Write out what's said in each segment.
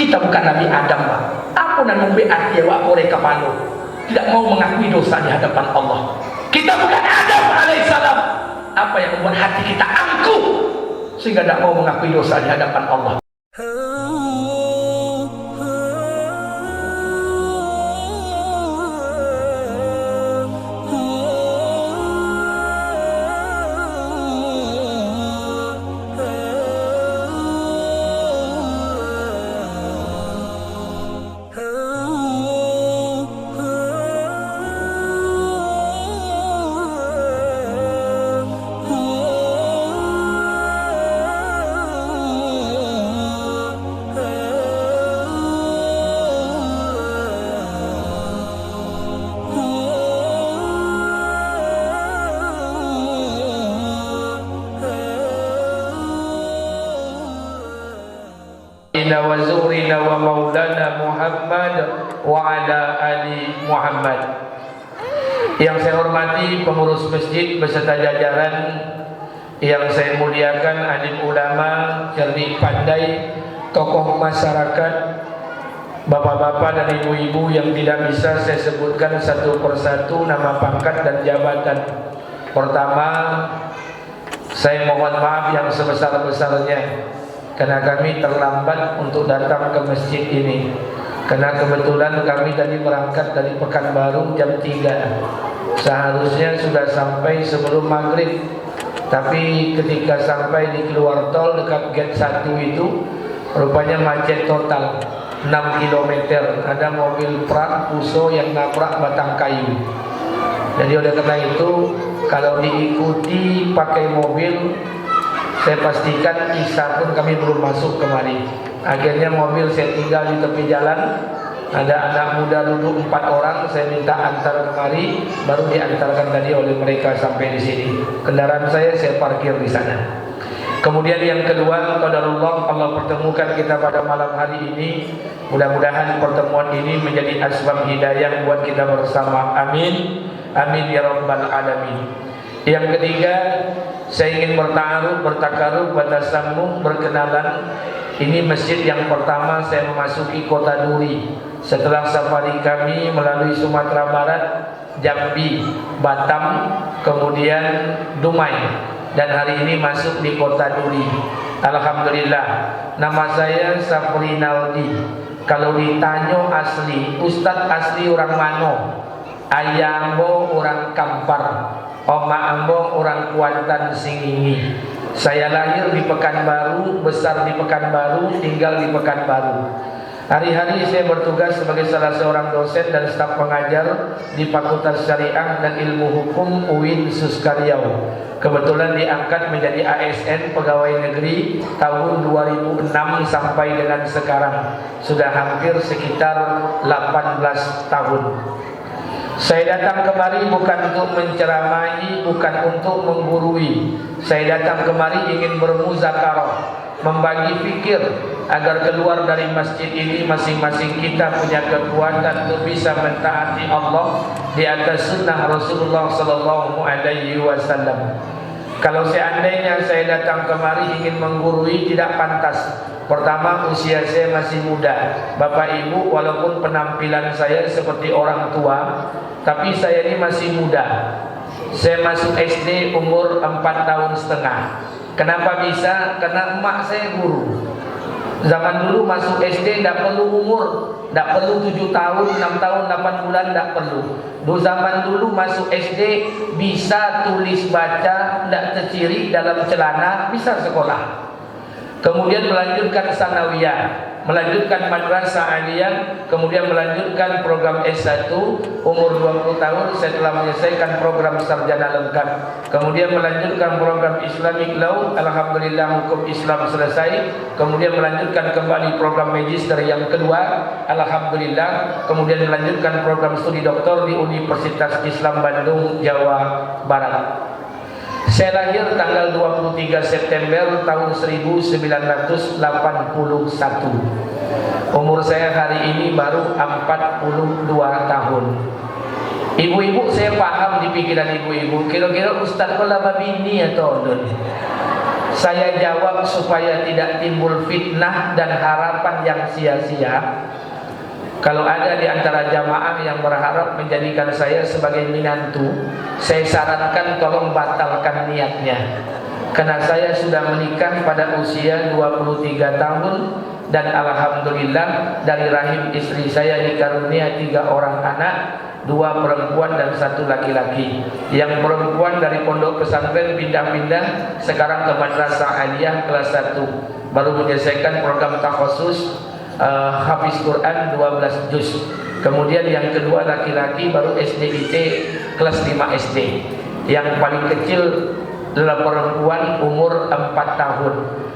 Kita bukan Nabi Adam, Pak. Aku nan membeati awak mereka malu, tidak mau mengakui dosa di hadapan Allah. Kita bukan Adam alaihissalam. Apa yang membuat hati kita angkuh sehingga tidak mau mengakui dosa di hadapan Allah? wa zurina wa maulana Muhammad wa ala ali Muhammad. Yang saya hormati pengurus masjid beserta jajaran, yang saya muliakan alim ulama, cerdik pandai, tokoh masyarakat, bapak-bapak dan ibu-ibu yang tidak bisa saya sebutkan satu persatu nama pangkat dan jabatan. Pertama, saya mohon maaf yang sebesar-besarnya karena kami terlambat untuk datang ke masjid ini. Karena kebetulan kami tadi berangkat dari Pekanbaru jam 3. Seharusnya sudah sampai sebelum maghrib, tapi ketika sampai di keluar tol dekat gate 1 itu rupanya macet total 6 km. Ada mobil prak Puso yang nabrak batang kayu. Jadi oleh karena itu, kalau diikuti pakai mobil, saya pastikan Isya pun kami belum masuk kemari. Akhirnya mobil saya tinggal di tepi jalan. Ada anak muda duduk 4 orang, saya minta antar kemari, baru diantarkan tadi oleh mereka sampai di sini. Kendaraan saya parkir di sana. Kemudian yang kedua, qadarullah, Allah pertemukan kita pada malam hari ini. Mudah-mudahan pertemuan ini menjadi asbab hidayah buat kita bersama. Amin. Amin ya rabbal alamin. Yang ketiga, saya ingin bertakarub, bertasammum, berkenalan. Ini masjid yang pertama saya memasuki kota Duri setelah safari kami melalui Sumatera Barat, Jambi, Batam, kemudian Dumai, dan hari ini masuk di kota Duri. Alhamdulillah. Nama saya Safri Naldi. Kalau ditanya asli, Ustadz asli orang Mano, ayah ambo orang Kampar, oma ambo orang Kuantan Singingi. Saya lahir di Pekanbaru, besar di Pekanbaru, tinggal di Pekanbaru. Hari-hari saya bertugas sebagai salah seorang dosen dan staf pengajar di Fakultas Syariah dan Ilmu Hukum UIN Suskaryau. Kebetulan diangkat menjadi ASN pegawai negeri tahun 2006 sampai dengan sekarang. Sudah hampir sekitar 18 tahun. Saya datang kemari bukan untuk menceramahi, bukan untuk menggurui. Saya datang kemari ingin bermuzakarah, membagi fikir agar keluar dari masjid ini masing-masing kita punya kekuatan untuk bisa mentaati Allah di atas sunnah Rasulullah sallallahu alaihi wasallam. Kalau seandainya saya datang kemari ingin menggurui, tidak pantas. Pertama, usia saya masih muda. Bapak Ibu, walaupun penampilan saya seperti orang tua, tapi saya ini masih muda. Saya masuk SD umur 4 tahun setengah. Kenapa bisa? Karena emak saya guru. Zaman dulu masuk SD tidak perlu umur, tidak perlu 7 tahun, 6 tahun, 8 bulan, tidak perlu. Dulu zaman dulu masuk SD bisa tulis baca, tidak terciri dalam celana, bisa sekolah. Kemudian melanjutkan sanawiyah, melanjutkan madrasah aliyah, kemudian melanjutkan program S1 umur 20 tahun setelah menyelesaikan program sarjana lengkap. Kemudian melanjutkan program Islamic Law, alhamdulillah hukum Islam selesai. Kemudian melanjutkan kembali program magister yang kedua, alhamdulillah. Kemudian melanjutkan program studi doktor di Universitas Islam Bandung, Jawa Barat. Saya lahir tanggal 23 September tahun 1981. Umur saya hari ini baru 42 tahun. Ibu-ibu saya paham di pikiran ibu-ibu, kira-kira Ustaz lama bini atau Saya jawab supaya tidak timbul fitnah dan harapan yang sia-sia. Kalau ada di antara jamaah yang berharap menjadikan saya sebagai minantu, saya sarankan tolong batalkan niatnya. Karena saya sudah menikah pada usia 23 tahun dan alhamdulillah dari rahim istri saya dikaruniai 3 orang anak, 2 perempuan dan 1 laki-laki. Yang perempuan dari pondok pesantren pindah-pindah sekarang ke madrasah aliyah kelas 1, baru menyelesaikan program takhusus Hafiz Quran 12 juz. Kemudian yang kedua laki-laki baru SDIT kelas 5 SD. Yang paling kecil adalah perempuan umur 4 tahun.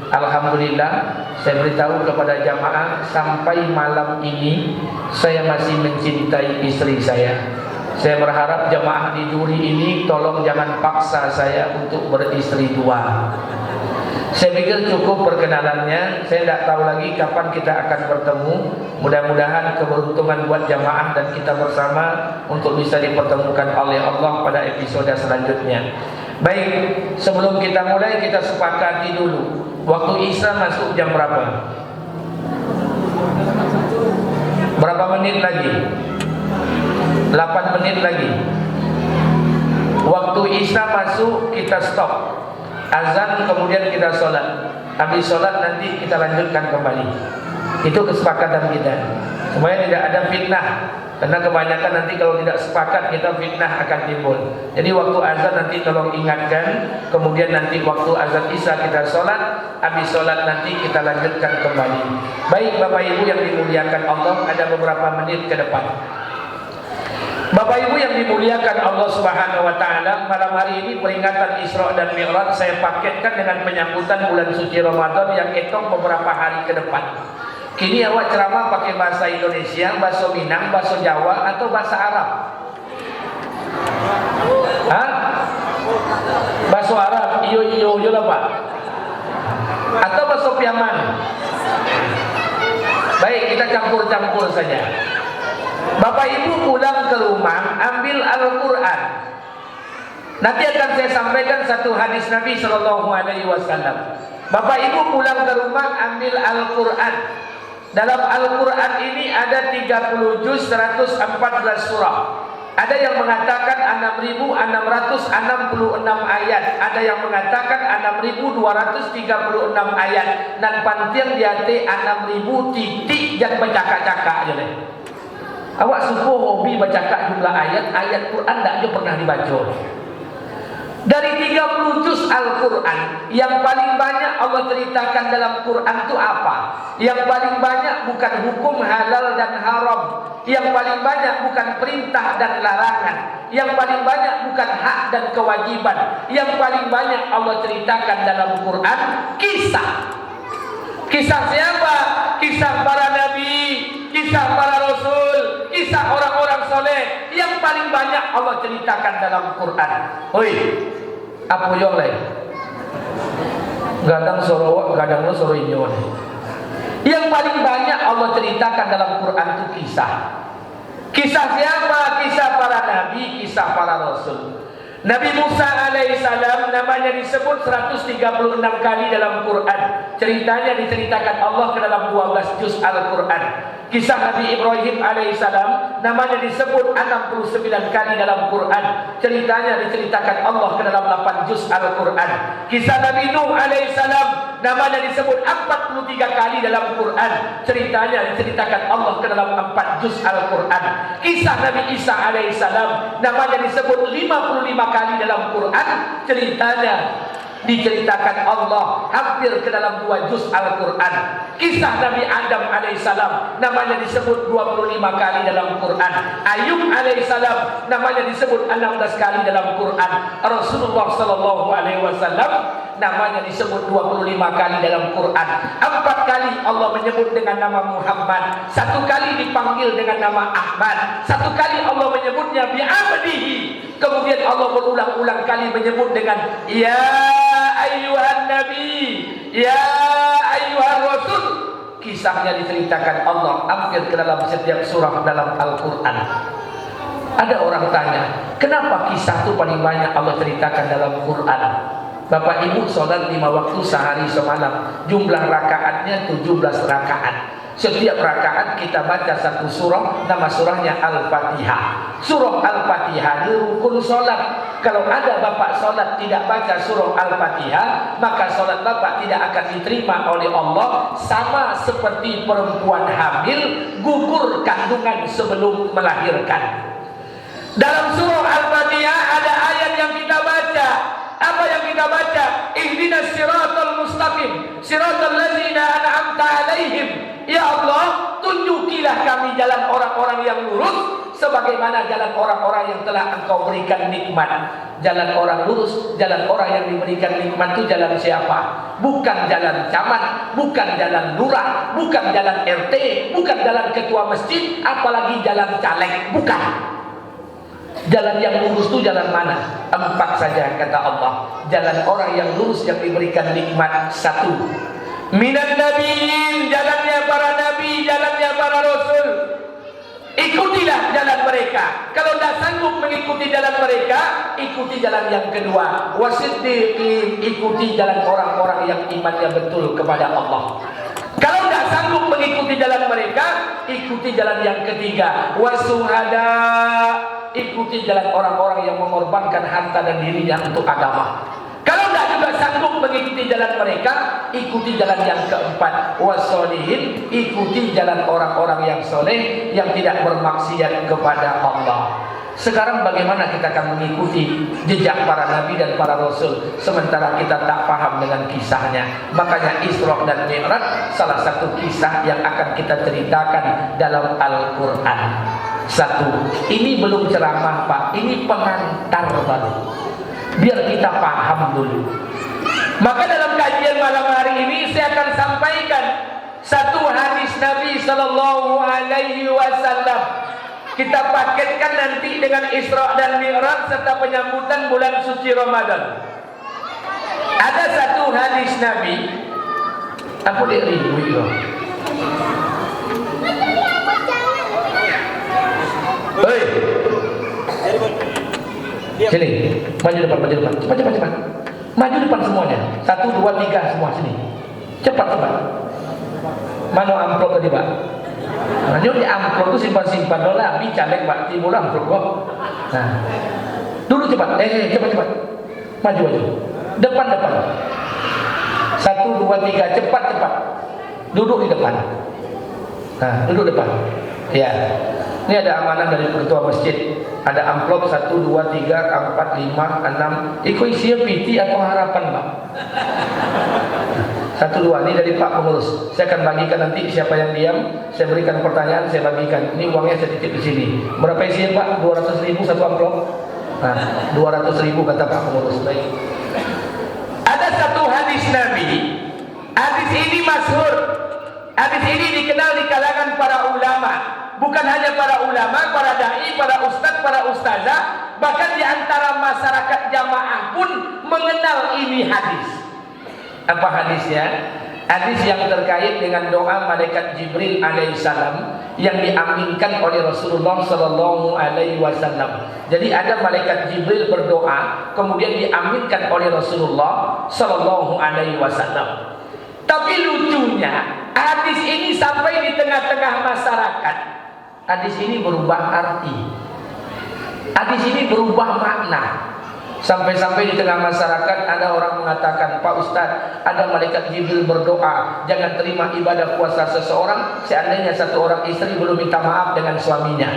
Alhamdulillah, saya beritahu kepada jamaah, sampai malam ini saya masih mencintai istri saya. Saya berharap jamaah di Duri ini tolong jangan paksa saya untuk beristri 2. Saya pikir cukup perkenalannya. Saya tidak tahu lagi kapan kita akan bertemu. Mudah-mudahan keberuntungan buat jamaah dan kita bersama untuk bisa dipertemukan oleh Allah pada episode selanjutnya. Baik, sebelum kita mulai, kita sepakati dulu waktu Isya masuk jam berapa? Berapa menit lagi? 8 menit lagi. Waktu Isya masuk kita stop, azan, kemudian kita sholat. Habis sholat nanti kita lanjutkan kembali. Itu kesepakatan kita supaya tidak ada fitnah. Karena kebanyakan nanti kalau tidak sepakat kita fitnah akan timbul. Jadi waktu azan nanti tolong ingatkan. Kemudian nanti waktu azan Isya kita sholat. Habis sholat nanti kita lanjutkan kembali. Baik Bapak Ibu yang dimuliakan Allah, ada beberapa menit ke depan. Bapak Ibu yang dimuliakan Allah Subhanahu wa taala, malam hari ini peringatan Isra dan Mi'raj saya paketkan dengan penyambutan bulan suci Ramadan yang hitung beberapa hari ke depan. Kini awak ceramah pakai bahasa Indonesia, bahasa Minang, bahasa Jawa atau bahasa Arab? Hah? Bahasa Arab, iyo lah Pak. Atau bahasa Piaman? Baik, kita campur-campur saja. Bapak Ibu pulang ke rumah, ambil Al-Quran. Nanti akan saya sampaikan satu hadis Nabi SAW. Bapak Ibu pulang ke rumah, ambil Al-Quran. Dalam Al-Quran ini ada 30 juz, 114 surah. Ada yang mengatakan 6.666 ayat. Ada yang mengatakan 6.236 ayat. Dan pantiang dia 6.000 titik dan bercakap-cakap je deh. Awak suka hobi bercakap jumlah ayat Quran tak je pernah dibaca. Dari 30 juz Al-Quran, yang paling banyak Allah ceritakan dalam Quran itu apa? Yang paling banyak bukan hukum halal dan haram. Yang paling banyak bukan perintah dan larangan. Yang paling banyak bukan hak dan kewajiban. Yang paling banyak Allah ceritakan dalam Quran kisah. Kisah siapa? Kisah para nabi, kisah para rasul, kisah orang-orang soleh. Yang paling banyak Allah ceritakan dalam Quran. Oi, apa yang lain? Gadang sorowak, gadang lo soroinyon. Yang paling banyak Allah ceritakan dalam Quran itu kisah. Kisah siapa? Kisah para nabi, kisah para rasul. Nabi Musa alaihissalam namanya disebut 136 kali dalam Quran. Ceritanya diceritakan Allah ke dalam 12 juz Al-Quran. Kisah Nabi Ibrahim alaihissalam namanya disebut 69 kali dalam Quran. Ceritanya diceritakan Allah ke dalam 8 juz Al-Quran. Kisah Nabi Nuh alaihissalam namanya disebut 43 kali dalam Quran. Ceritanya diceritakan Allah ke dalam 4 juz Al-Quran. Kisah Nabi Isa alaihissalam namanya disebut 55 kali dalam Quran. Ceritanya diceritakan Allah hampir ke dalam 2 juz Al-Quran. Kisah Nabi Adam alaihissalam namanya disebut 25 kali dalam Quran. Ayub alaihissalam namanya disebut 16 kali dalam Quran. Rasulullah sallallahu alaihi wasallam namanya disebut 25 kali dalam Quran. 4 kali Allah menyebut dengan nama Muhammad. 1 kali dipanggil dengan nama Ahmad. 1 kali Allah menyebutnya bi'abdihi. Kemudian Allah berulang-ulang kali menyebut dengan ya ayyuhan nabi, ya ayyuhan rasul. Kisahnya diceritakan Allah hampir ke dalam setiap surah dalam Al-Quran. Ada orang tanya, kenapa kisah itu paling banyak Allah ceritakan dalam Quran? Bapak Ibu sholat 5 waktu sehari semalam, jumlah rakaatnya 17 rakaat. Setiap rakaat kita baca satu surah, nama surahnya Al-Fatihah. Surah Al-Fatihah rukun sholat. Kalau ada bapak sholat tidak baca surah Al-Fatihah, maka sholat bapak tidak akan diterima oleh Allah. Sama seperti perempuan hamil gugur kandungan sebelum melahirkan. Dalam surah Al-Fatihah ada ayat yang kita baca. Apa yang kita baca? Ihdinas siratal mustaqim, siratal ladzina an'amta alaihim. Ya Allah, tunjukilah kami jalan orang-orang yang lurus sebagaimana jalan orang-orang yang telah Engkau berikan nikmat. Jalan orang lurus, jalan orang yang diberikan nikmat itu jalan siapa? Bukan jalan camat, bukan jalan lurah, bukan jalan RT, bukan jalan ketua masjid, apalagi jalan caleg, bukan. Jalan yang lurus itu jalan mana? 4 saja kata Allah. Jalan orang yang lurus yang diberikan nikmat. 1. Minan nabiyyin, jalannya para nabi, jalannya para rasul. Ikutilah jalan mereka. Kalau tidak sanggup mengikuti jalan mereka, ikuti jalan yang kedua. Wasiddiqin, ikuti jalan orang-orang yang imannya betul kepada Allah. Kalau tidak sanggup mengikuti jalan mereka, ikuti jalan yang ketiga. Wasuhada, ikuti jalan orang-orang yang mengorbankan harta dan dirinya untuk agama. Kalau tidak juga sanggup mengikuti jalan mereka, ikuti jalan yang keempat. Wasolihin, ikuti jalan orang-orang yang soleh, yang tidak bermaksiat kepada Allah. Sekarang bagaimana kita akan mengikuti jejak para nabi dan para rasul sementara kita tak paham dengan kisahnya? Makanya Isra dan Mi'raj salah satu kisah yang akan kita ceritakan dalam Al-Quran. 1. Ini belum ceramah Pak, ini pengantar baru, biar kita paham dulu. Maka dalam kajian malam hari ini saya akan sampaikan satu hadis Nabi Sallallahu Alaihi Wasallam. Kita paketkan nanti dengan Isra dan Mi'raj serta penyambutan bulan suci Ramadan. Ada satu hadis Nabi. Aku lihat ribu. Hei, sini, maju depan, cepat, maju depan semuanya. 1, 2, 3 semua sini. Cepat. Mana amplop tadi Pak? Nah, di amplop itu simpan dulu lah. Bicara Pak, timbul amplop kok. Nah, dulu cepat, cepat, maju. Depan. 1, 2, 3, cepat. Duduk di depan. Nah, duduk depan. Ya. Ini ada amanah dari ketua masjid. Ada amplop 1, 2, 3, 4, 5, 6. Itu isinya piti atau harapan Pak? 1, 2. Ini dari Pak pengurus. Saya akan bagikan nanti siapa yang diam. Saya berikan pertanyaan, saya bagikan. Ini uangnya saya titip di sini. Berapa isinya Pak? 200.000 satu amplop. Nah, 200.000 kata Pak pengurus. Baik. Ada satu hadis Nabi. Hadis ini masyhur. Hadis ini dikenal di kalangan para ulama. Bukan hanya para ulama, para dai, para ustadz, para ustazah, bahkan di antara masyarakat jamaah pun mengenal ini hadis. Apa hadisnya? Hadis yang terkait dengan doa malaikat Jibril alaihissalam yang diaminkan oleh Rasulullah sallallahu alaihi wasallam. Jadi ada malaikat Jibril berdoa, kemudian diaminkan oleh Rasulullah sallallahu alaihi wasallam. Tapi lucunya, hadis ini sampai di tengah-tengah masyarakat. Hadis ini berubah arti. Hadis ini berubah makna. Sampai-sampai di tengah masyarakat ada orang mengatakan, Pak Ustadz, ada malaikat Jibril berdoa, jangan terima ibadah puasa seseorang seandainya satu orang istri belum minta maaf dengan suaminya.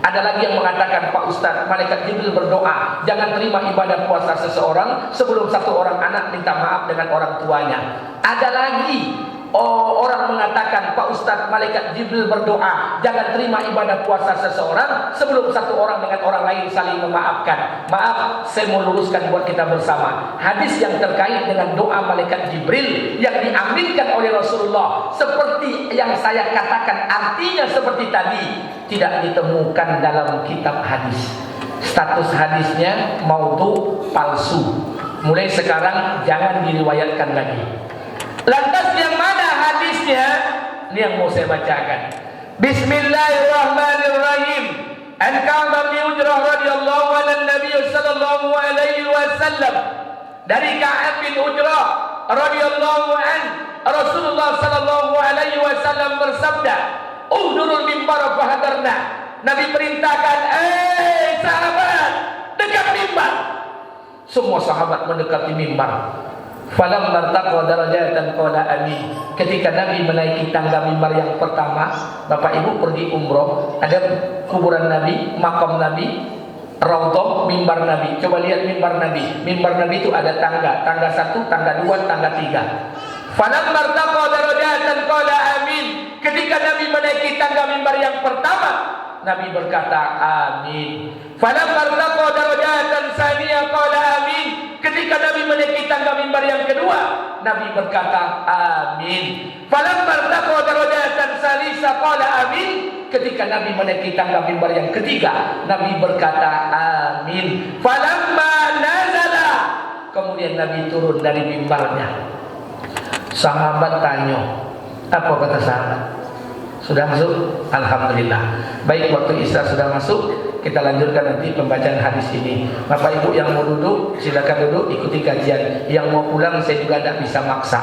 Ada lagi yang mengatakan, Pak Ustadz, malaikat Jibril berdoa, jangan terima ibadah puasa seseorang sebelum satu orang anak minta maaf dengan orang tuanya. Ada lagi orang mengatakan, Pak Ustadz, malaikat Jibril berdoa, jangan terima ibadah puasa seseorang sebelum satu orang dengan orang lain saling memaafkan. Maaf, saya mau luruskan buat kita bersama. Hadis yang terkait dengan doa malaikat Jibril yang diaminkan oleh Rasulullah, seperti yang saya katakan, artinya seperti tadi, tidak ditemukan dalam kitab hadis. Status hadisnya maudhu, palsu. Mulai sekarang jangan diriwayatkan lagi. Lantas yang mana hadisnya? Ini yang mau saya bacakan. Bismillahirrahmanirrahim. An Ka'ab bin Ujrah radhiyallahu anhu Nabi sallallahu alaihi wasallam. dari Ka'ab bin Ujrah radhiyallahu an, Rasulullah sallallahu alaihi wasallam bersabda, "Uhdurul mimbar fahadarna." Nabi perintahkan, sahabat, dekat mimbar. Semua sahabat mendekati mimbar. Falam martaqa darajatan qala amin. Ketika Nabi menaiki tangga mimbar yang pertama, Bapak Ibu pergi umroh, ada kuburan Nabi, makam Nabi, Raudhah, mimbar Nabi. Coba lihat mimbar Nabi. Mimbar Nabi itu ada tangga, tangga 1, tangga 2, tangga 3. Falam martaqa darajatan qala amin. Ketika Nabi menaiki tangga mimbar yang pertama, Nabi berkata amin. Falam martaqa darajatan tsaniyah qala amin. Ketika Nabi menaiki tangga mimbar yang kedua, Nabi berkata amin. Falam martaqa darajatan tsalitsah qala amin. Ketika Nabi menaiki tangga mimbar yang ketiga, Nabi berkata amin. Falamma nazala, kemudian Nabi turun dari mimbarnya. Sahabat tanya, apa kata sahabat? Sudah masuk? Alhamdulillah. Baik, waktu Isya sudah masuk. Kita lanjutkan nanti pembacaan hadis ini. Bapak Ibu yang mau duduk, silakan duduk, ikuti kajian. Yang mau pulang, saya juga tidak bisa maksa.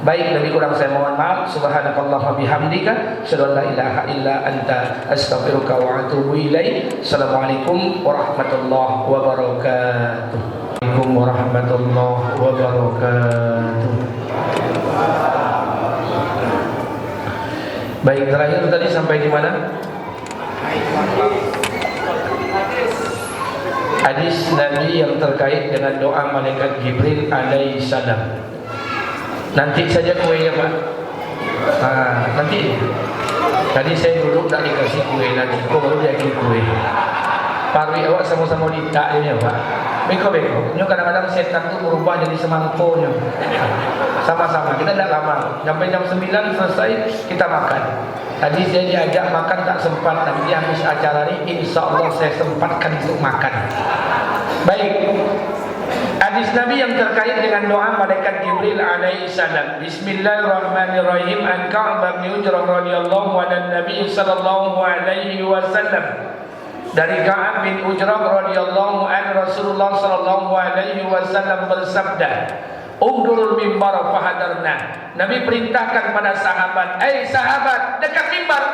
Baik, lebih kurang saya mohon maaf. Subhanakallah wa bihamdika, asyhadu an la ilaha illa anta, astaghfiruka wa atubu ilaik. Assalamualaikum warahmatullahi wabarakatuh. Assalamualaikum warahmatullahi wabarakatuh. Baik, terakhir tadi sampai di mana? Hadis Nabi yang terkait dengan doa malaikat Jibril alaihi salam. Nanti saja kuenya, Pak. Nanti. Tadi saya duduk tak dikasih kue lagi. Kok baru dia kasih kue? Parwi awak sama-sama ditak ini, Pak. Beko-beko. Nyo kadang-kadang setan tu berubah jadi semangkonya. Sama-sama. Kita tidak lama. Sampai jam 9 selesai kita makan. Tadi saya diajak makan tak sempat. Nanti habis acara ini insya Allah saya sempatkan untuk makan. Baik. Hadis Nabi yang terkait dengan doa malaikat Jibril alaihi salam. Bismillahirrahmanirrahim. An Ka'ab bin Ujrah radhiyallahu anhu Nabi sallallahu alaihi wasallam. Dari Ka'ab bin Ujrah radhiyallahu anhu Rasulullah sallallahu alaihi wasallam bersabda, "Ugdurul mimbar fahadarna." Nabi perintahkan pada sahabat, sahabat, dekat mimbar.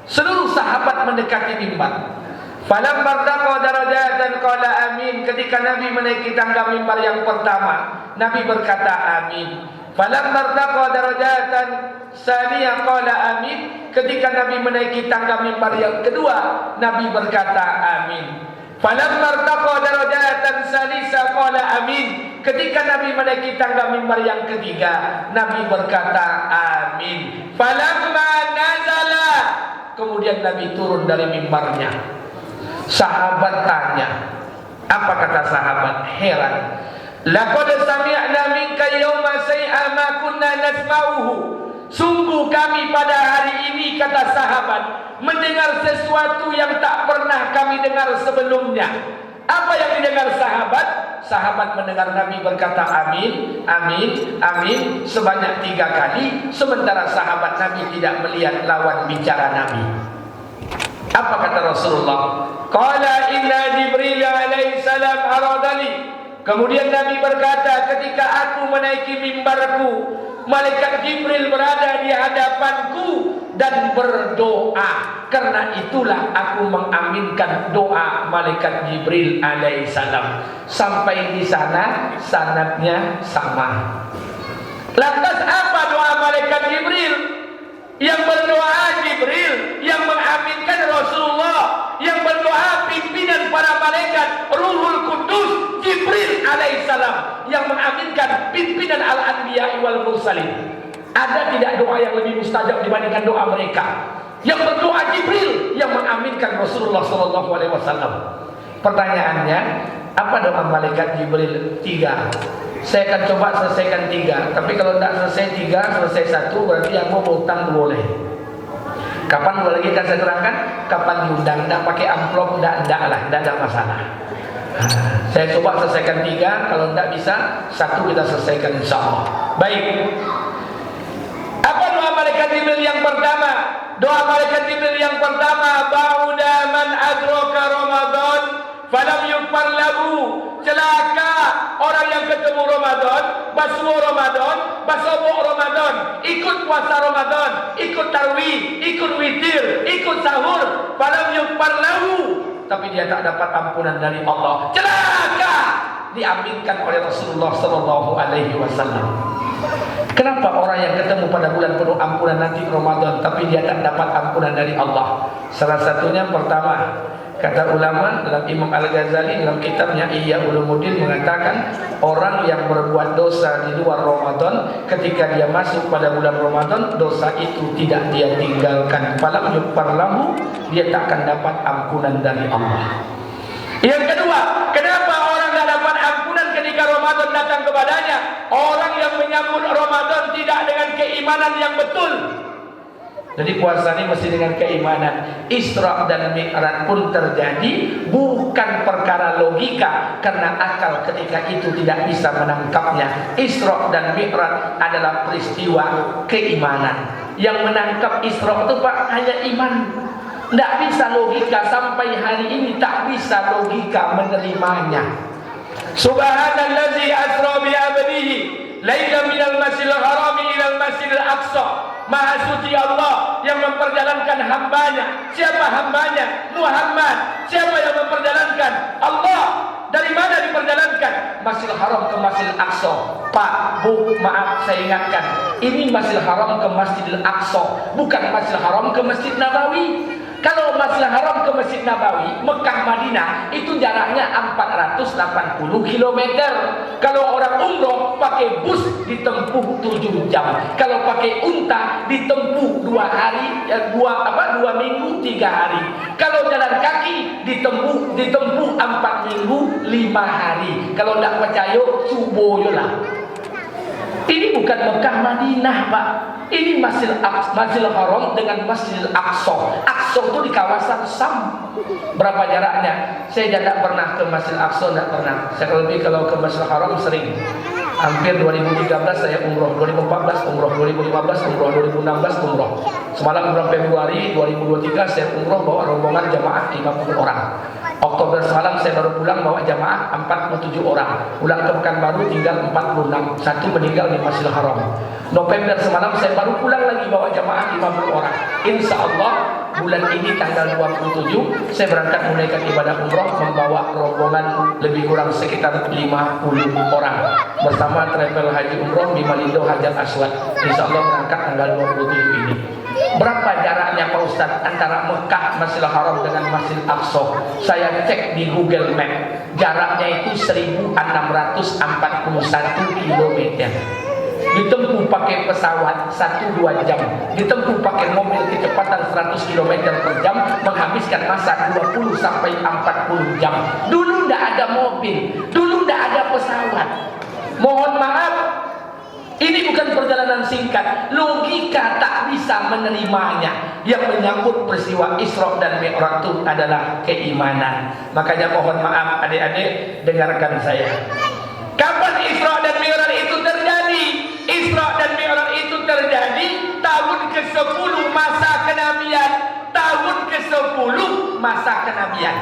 Seluruh sahabat mendekati mimbar. Falam martaqa darajatan qala amin. Ketika Nabi menaiki tangga mimbar yang pertama, Nabi berkata amin. Falam martaqa darajatan tsaniyah qala amin. Ketika Nabi menaiki tangga mimbar yang kedua, Nabi berkata amin. Falam martaqa darajatan tsalitsah qala amin. Ketika Nabi menaiki tangga mimbar yang ketiga, Nabi berkata amin. Falamma nazala, kemudian Nabi turun dari mimbarnya. Sahabat tanya, apa kata sahabat? Heran. Laqad sami'na minka yawma say'a ma kunna nasma'uhu. Sungguh kami pada hari ini, kata sahabat, mendengar sesuatu yang tak pernah kami dengar sebelumnya. Apa yang didengar sahabat? Sahabat mendengar Nabi berkata amin, amin, amin sebanyak 3 kali. Sementara sahabat Nabi tidak melihat lawan bicara Nabi. Apa kata Rasulullah? Qala inna Jibril alaihi salam aradani. Kemudian Nabi berkata, ketika aku menaiki mimbarku, malaikat Jibril berada di hadapanku dan berdoa. Karena itulah aku mengaminkan doa malaikat Jibril alaihi salam. Sampai di sana sanadnya sama. Lantas apa doa malaikat Jibril? Yang berdoa Jibril, yang mengaminkan Rasulullah, yang berdoa pimpinan para malaikat Ruhul Qudus Jibril alaihissalam, yang mengaminkan pimpinan al-anbiya wal mursalin. Ada tidak doa yang lebih mustajab dibandingkan doa mereka? Yang berdoa Jibril, yang mengaminkan Rasulullah sallallahu alaihi wasallam. Pertanyaannya, apa doa malaikat Jibril? 3. Saya akan coba selesaikan 3. Tapi kalau tidak selesai 3, selesai 1, berarti yang mau berhutang boleh. Kapan boleh lagi akan saya terangkan? Kapan diundang? Tidak pakai amplop, tidak lah, tidak ada masalah. Saya coba selesaikan 3. Kalau tidak bisa, 1 kita selesaikan insya Allah. Baik. Apa doa malaikat Jibril yang pertama? Doa malaikat Jibril yang pertama, ba'uda man adraka Ramadan falam yukfar lahu. Celaka orang yang ketemu Ramadan, basuh Ramadan, basobok Ramadan, ikut puasa Ramadan, ikut tarawih, ikut witir, ikut sahur, falam yukfar lahu, tapi dia tak dapat ampunan dari Allah. Celaka, diaminkan oleh Rasulullah sallallahu alaihi wasallam. Kenapa orang yang ketemu pada bulan penuh ampunan nanti Ramadan tapi dia tak dapat ampunan dari Allah? Salah satunya pertama, kata ulama dalam Imam Al-Ghazali dalam kitabnya Ihya Ulumuddin mengatakan, orang yang berbuat dosa di luar Ramadan ketika dia masuk pada bulan Ramadan, dosa itu tidak dia tinggalkan. Falam yukfar lahu, dia tak akan dapat ampunan dari Allah. Yang kedua, kenapa orang tak dapat ampunan ketika Ramadan datang kepadanya? Orang yang menyambut Ramadan tidak dengan keimanan yang betul. Jadi puasa ini mesti dengan keimanan. Isra dan Mi'raj pun terjadi bukan perkara logika, karena akal ketika itu tidak bisa menangkapnya. Isra dan Mi'raj adalah peristiwa keimanan. Yang menangkap Isra itu Pak hanya iman. Tidak bisa logika, sampai hari ini tak bisa logika menerimanya. Subhanallazi asra bi 'abdihi laila minal masjidil harami ilal masjidil aqsa. Maha suci Allah yang memperjalankan hambanya. Siapa hambanya? Muhammad. Siapa yang memperjalankan? Allah. Dari mana diperjalankan? Masjidil Haram ke Masjidil Aqsa. Pak, Bu, maaf saya ingatkan, ini Masjidil Haram ke Masjidil Aqsa, bukan Masjidil Haram ke Masjid Nabawi. Kalau Masjidil Haram ke Masjid Nabawi, Mekah Madinah, itu jaraknya 480 km. Kalau orang umroh pakai bus ditempuh 7 jam. Kalau pakai unta ditempuh 2 hari, 2 minggu 3 hari. Kalau jalan kaki ditempuh 4 minggu 5 hari. Kalau tidak percaya, subuh lah. Ini bukan Mekah Madinah, Pak. Ini Masjidil Haram dengan Masjidil Aqsa. Aqsa itu di kawasan Sam. Berapa jaraknya? Saya tidak pernah ke Masjidil Aqsa, tidak pernah. Saya lebih kalau ke Masjidil Haram sering. Hampir 2013 saya umroh, 2014 umroh, 2015 umroh, 2016 umroh. Semalam bulan Februari 2023 saya umroh bawa rombongan jamaah 50 orang. Oktober semalam saya baru pulang bawa jamaah 47 orang. Pulang ke Pekanbaru tinggal 46. Satu meninggal di Masjidil Haram. November semalam saya baru pulang lagi bawa jamaah 50 orang. Insya Allah bulan ini tanggal 27 saya berangkat menunaikan ibadah umroh membawa rombongan lebih kurang sekitar 50 orang bersama travel haji umroh di Malindo Hajar Aswad. Insya Allah berangkat tanggal 27 ini. Berapa jaraknya Pak Ustadz antara Mekah Masjidil Haram dengan Masjid Aqsa? Saya cek di Google Map, jaraknya itu 1641 km. Ditempuh pakai pesawat 1-2 jam, ditempuh pakai mobil kecepatan 100 km per jam, menghabiskan masa 20 sampai 40 jam. Dulu tidak ada mobil, dulu tidak ada pesawat. Mohon maaf, ini bukan perjalanan singkat. Logika tak bisa menerimanya. Yang menyambut peristiwa Isra dan Mi'raj itu adalah keimanan. Makanya mohon maaf adik-adik, dengarkan saya. Kapan Isra dan Mi'raj itu terjadi? Isra dan Mi'raj itu terjadi tahun ke-10 masa kenabian. Tahun ke-10 masa kenabian.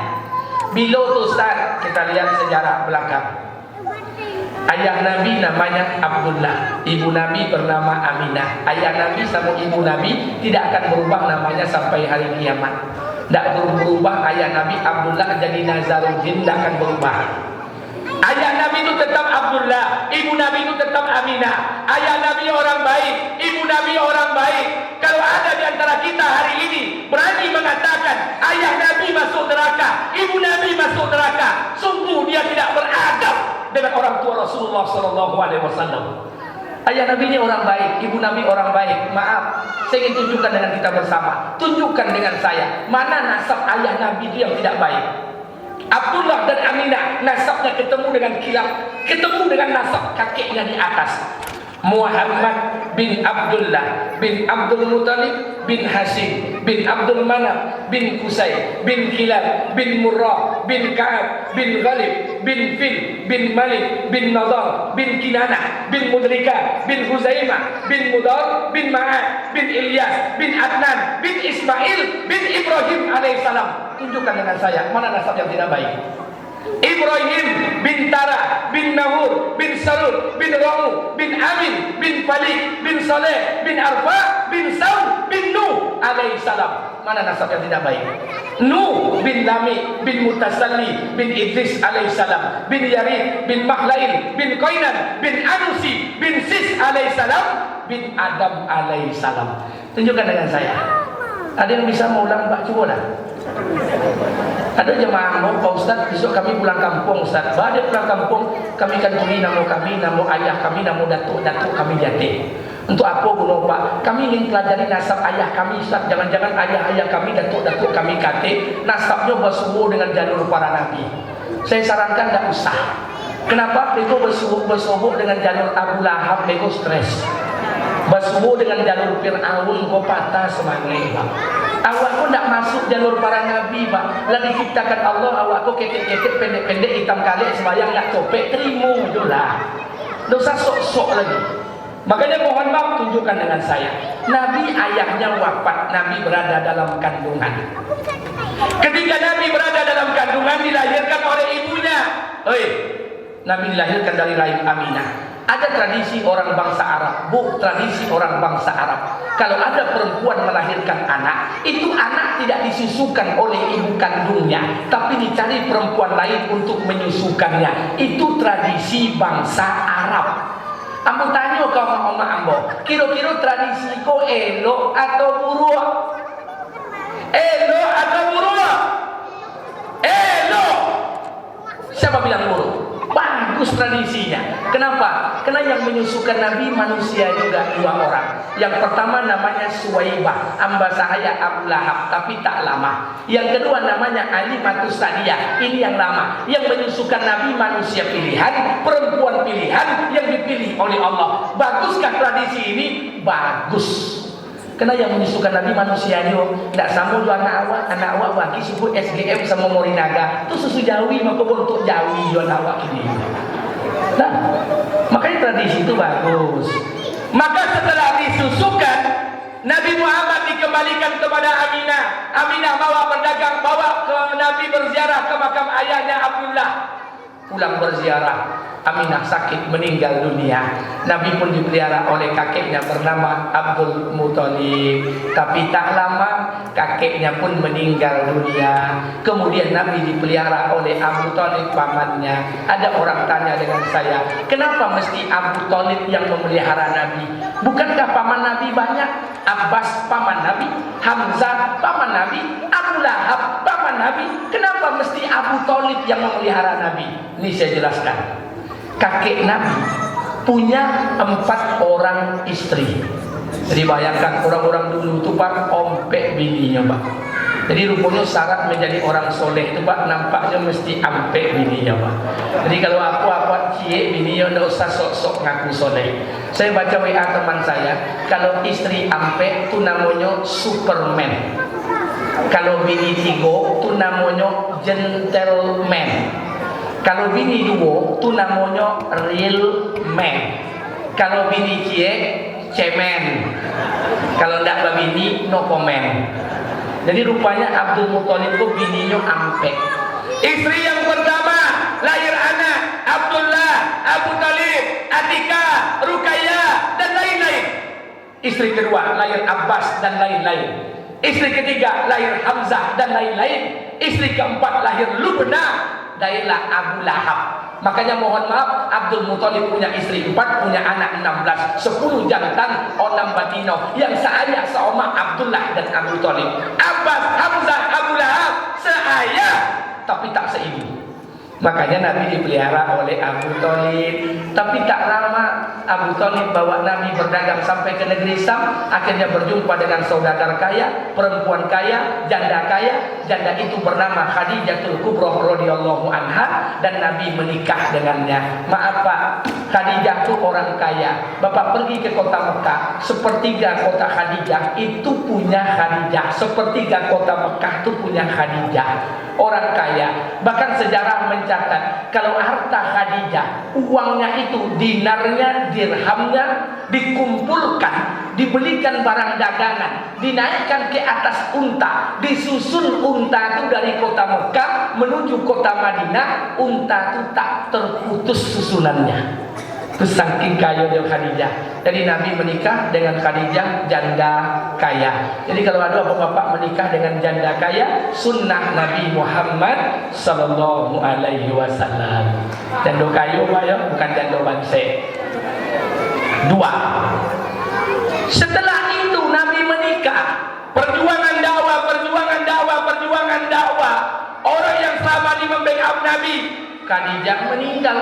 Bila tu Ustaz, kita lihat sejarah belakang. Ayah Nabi namanya Abdullah, ibu Nabi bernama Aminah. Ayah Nabi sama ibu Nabi tidak akan berubah namanya sampai hari kiamat. Tidak berubah ayah Nabi Abdullah jadi Nazaruddin, tidak akan berubah. Ayah Nabi itu tetap Abdullah, ibu Nabi itu tetap Aminah. Ayah Nabi orang baik, ibu Nabi orang baik. Kalau ada di antara kita hari ini berani mengatakan ayah Nabi masuk neraka, ibu Nabi masuk neraka, sungguh dia tidak beradab dengan orang tua Rasulullah sallallahu alaihi wasallam. Ayah Nabi ini orang baik, ibu Nabi orang baik. Maaf, saya ingin tunjukkan dengan kita bersama. Tunjukkan dengan saya, mana nasab ayah Nabi itu yang tidak baik. Abdullah dan Aminah nasabnya ketemu dengan kilap, ketemu dengan nasab kakeknya di atas. Muhammad bin Abdullah bin Abdul Muttalib bin Hashim bin Abdul Manaf bin Qusay bin Kilab bin Murrah bin Ka'ab bin Ghalib bin Fil bin Malik bin Nadar bin Kinanah bin Mudrika bin Huzaimah bin Mudar bin Ma'ad bin Ilyas bin Adnan bin Ismail bin Ibrahim alaihissalam. Tunjukkan dengan saya mana nasab yang tidak baik. Ibrahim bin Tara bin Nahur bin Sarud bin Ramu bin Amin bin Falik bin Saleh bin Arfa bin Saud bin Nuh alaihissalam. Mana nasab yang tidak baik? Nuh bin Lami bin Mutasalli bin Idris alaihissalam bin Yarid bin Mahlail bin Qainan bin Anusi bin Sis alaihissalam bin Adam alaihissalam. Tunjukkan dengan saya. Ada yang bisa mengulang Pak? Coba lah. Ada jemaah mau Pak Ustaz, besok kami pulang kampung Ustaz. Baada pulang kampung, kami akan tulis nama ayah kami, nama datuk kami jati. Untuk apa guna Pak? Kami ingin pelajari nasab ayah kami Ustaz. Jangan-jangan ayah kami, datuk kami kate nasabnya bersumur dengan jalur para nabi. Saya sarankan tak usah. Kenapa? Bego bersumur dengan jalur Abu Lahab, bego stres. Bersumur dengan jalur Fir'aun, kau patah semangat Pak. Awak pun tak masuk jalur para nabi Pak. Lalu diciptakan Allah, awak kau ketek-ketek, pendek-pendek, hitam kalik, sembahyang nak copek, terima je lah. Dosa sok-sok lagi. Makanya mohon maaf, tunjukkan dengan saya. Nabi ayahnya wafat, Nabi berada dalam kandungan. Ketika Nabi berada dalam kandungan, dilahirkan oleh ibunya. Nabi dilahirkan dari rahim Aminah. Ada tradisi orang bangsa Arab, tradisi orang bangsa Arab. Kalau ada perempuan melahirkan anak, itu anak tidak disusukan oleh ibu kandungnya, tapi dicari perempuan lain untuk menyusukannya. Itu tradisi bangsa Arab. Ambo tanya kau mak ambo, kira-kira tradisi kau elok atau buruk? Elok atau buruk? Elok. Siapa bilang buruk? Bagus tradisinya. Kenapa? Karena yang menyusukan Nabi manusia juga dua orang. Yang pertama namanya Suwaibah, amba sahaya Abu Lahab, tapi tak lama. Yang kedua namanya Alimatus Sadiyah, ini yang lama. Yang menyusukan Nabi manusia pilihan, perempuan pilihan yang dipilih oleh Allah. Baguskah tradisi ini? Bagus. Karena yang menyusukan Nabi manusia juga tidak sama juga anak awak bagi suku SGM sama Morinaga itu susu Jawi, maka bentuk Jawi juga awak ini. Nah, makanya tradisi itu bagus. Maka setelah disusukan, Nabi Muhammad dikembalikan kepada Aminah. Aminah bawa berdagang, bawa ke Nabi berziarah ke makam ayahnya Abdullah. Pulang berziarah, Aminah sakit meninggal dunia. Nabi pun dipelihara oleh kakeknya bernama Abdul Muthalib. Tapi tak lama kakeknya pun meninggal dunia. Kemudian Nabi dipelihara oleh Abu Thalib pamannya. Ada orang tanya dengan saya, kenapa mesti Abu Thalib yang memelihara Nabi? Bukankah paman Nabi banyak? Abbas paman Nabi, Hamzah paman Nabi, Abu Lahab paman Nabi. Kenapa mesti Abu Thalib yang memelihara Nabi? Ini saya jelaskan. Kakek Nabi punya 4 orang istri. Jadi bayangkan orang-orang dulu itu Pak, ompek bininya Pak. Jadi rupanya syarat menjadi orang soleh itu Pak, nampaknya mesti ampek bininya Pak. Jadi kalau aku cie bininya tidak usah sok-sok ngaku soleh. Saya baca WA teman saya, kalau istri ampek itu namanya Superman. Kalau bini 3 itu namanya gentleman. Kalau bini 2 itu namanya real man. Kalau bini cie, cemen. Kalau tidak berbini, no comment. Jadi rupanya Abdul Muthalib itu bininya ampek. Istri yang pertama lahir anak Abdullah, Abu Talib, Atika, Ruqayyah dan lain-lain. Istri kedua lahir Abbas dan lain-lain. Istri ketiga lahir Hamzah dan lain-lain. Istri keempat lahir Lubna, dailah Abu Lahab. Makanya mohon maaf, Abdul Muthalib punya istri 4, punya anak 16, 10 jantan, 6 batino. Yang seayah seoma Abdullah dan Abu Thalib. Abbas, Hamzah, Abu Lahab seayah tapi tak seibu. Makanya Nabi dipelihara oleh Abu Thalib. Tapi tak lama Abu Thalib bawa Nabi berdagang sampai ke negeri Syam. Akhirnya berjumpa dengan saudagar kaya, perempuan kaya, janda kaya. Janda itu bernama Khadijatul Kubra radhiyallahu anha, dan Nabi menikah dengannya. Maaf Pak, Khadijah itu orang kaya. Bapak pergi ke kota Mekah, sepertiga kota Khadijah itu punya Khadijah. Sepertiga kota Mekah itu punya Khadijah. Orang kaya. Bahkan sejarah mencatat kalau harta Khadijah, uangnya itu dinarnya, dirhamnya dikumpulkan dibelikan barang dagangan, dinaikkan ke atas unta, disusun unta itu dari kota Mekah menuju kota Madinah, unta itu tak terputus susunannya. Itu saking kayanya Khadijah. Jadi Nabi menikah dengan Khadijah janda kaya. Jadi kalau ada bapak-bapak menikah dengan janda kaya, sunnah Nabi Muhammad sallallahu alaihi wasallam. Janda kayu ya, bukan janda bangse. 2. Setelah itu Nabi menikah, perjuangan dakwah. Orang yang selama ini membackup Nabi, Khadijah meninggal.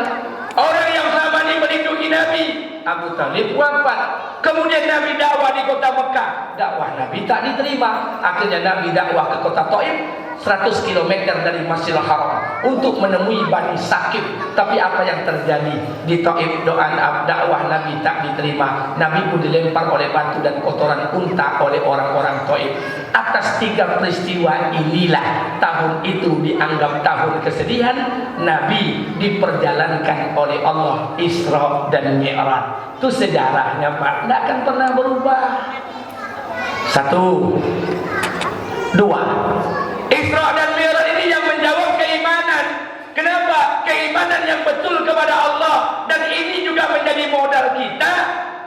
Orang yang selama ini melindungi Nabi, Abu Talib wafat. Kemudian Nabi dakwah di kota Mekah, dakwah Nabi tak diterima. Akhirnya Nabi dakwah ke kota Taif, 100 km dari Masjidil Haram, untuk menemui Bani Saqif. Tapi apa yang terjadi di Taif? Dakwah Nabi tak diterima. Nabi pun dilempar oleh batu dan kotoran unta oleh orang-orang Taif. Atas 3 peristiwa inilah tahun itu dianggap tahun kesedihan. Nabi diperjalankan oleh Allah Isra dan Mi'raj. Itu sejarahnya Pak, tidak akan pernah berubah. 1. 2. Isra dan Mi'raj ini yang menjawab keimanan. Kenapa? Keimanan yang betul kepada Allah. Dan ini juga menjadi modal kita